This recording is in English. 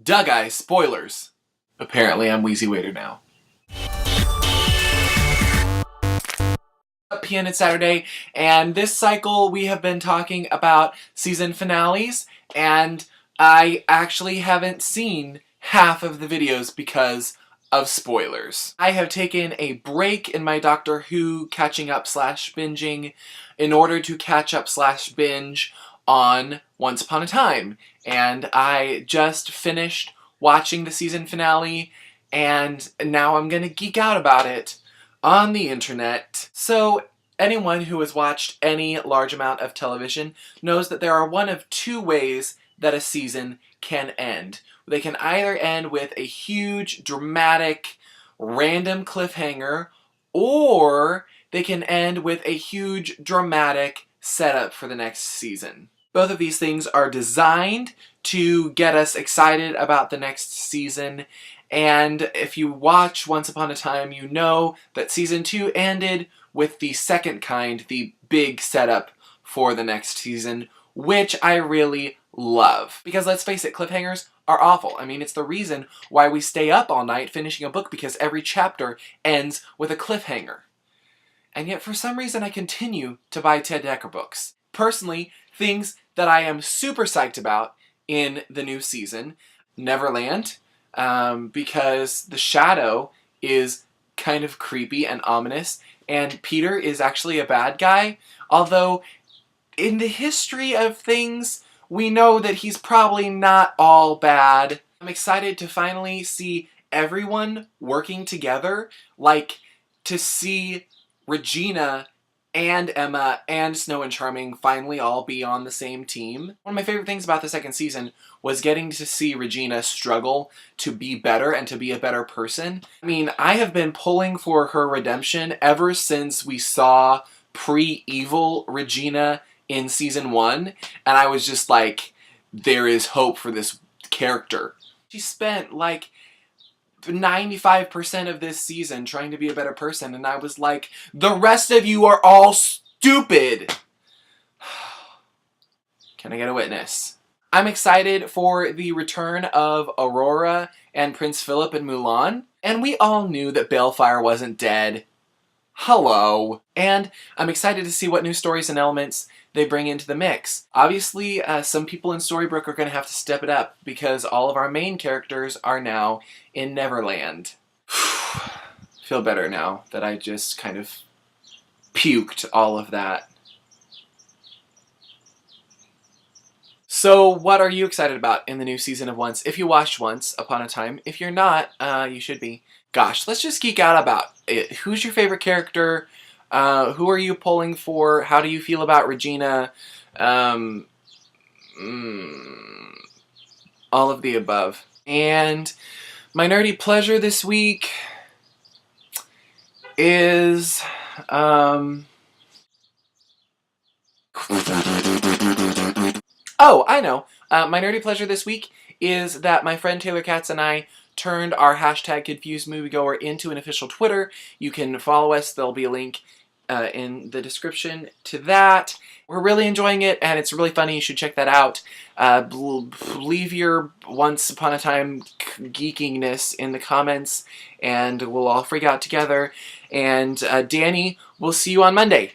Duh guys, spoilers. Apparently I'm Wheezy Waiter now. PN it's Saturday, and this cycle we have been talking about season finales, and I actually haven't seen half of the videos because of spoilers. I have taken a break in my Doctor Who catching up / binging in order to catch up / binge on Once Upon a Time, and I just finished watching the season finale, and now I'm gonna geek out about it on the internet. So anyone who has watched any large amount of television knows that there are one of two ways that a season can end. They can either end with a huge, dramatic, random cliffhanger, or they can end with a huge, dramatic setup for the next season. Both of these things are designed to get us excited about the next season, and if you watch Once Upon a Time, you know that season 2 ended with the second kind, the big setup for the next season, which I really love. Because let's face it, cliffhangers are awful. I mean, it's the reason why we stay up all night finishing a book, because every chapter ends with a cliffhanger. And yet for some reason I continue to buy Ted Dekker books. Personally, things that I am super psyched about in the new season: Neverland, because the Shadow is kind of creepy and ominous, and Peter is actually a bad guy, although in the history of things, we know that he's probably not all bad. I'm excited to finally see everyone working together, like to see Regina and Emma and Snow and Charming finally all be on the same team. One of my favorite things about the second season was getting to see Regina struggle to be better and to be a better person. I mean, I have been pulling for her redemption ever since we saw pre-evil Regina in season 1, and I was just like, there is hope for this character. She spent like 95% of this season trying to be a better person, and I was like, the rest of you are all stupid! Can I get a witness? I'm excited for the return of Aurora and Prince Philip and Mulan, and we all knew that Balefire wasn't dead. Hello. And I'm excited to see what new stories and elements they bring into the mix. Obviously, some people in Storybrooke are going to have to step it up, because all of our main characters are now in Neverland. Feel better now that I just kind of puked all of that. So what are you excited about in the new season of Once? If you watched Once Upon a Time. If you're not, you should be. Gosh, let's just geek out about it. Who's your favorite character? Who are you pulling for? How do you feel about Regina? All of the above. And my nerdy pleasure this week is oh, I know. My nerdy pleasure this week is that my friend Taylor Katz and I turned our hashtag #ConfusedMovieGoer into an official Twitter. You can follow us. There'll be a link in the description to that. We're really enjoying it, and it's really funny. You should check that out. Leave your Once Upon a Time geekingness in the comments, and we'll all freak out together. And Danny, we'll see you on Monday.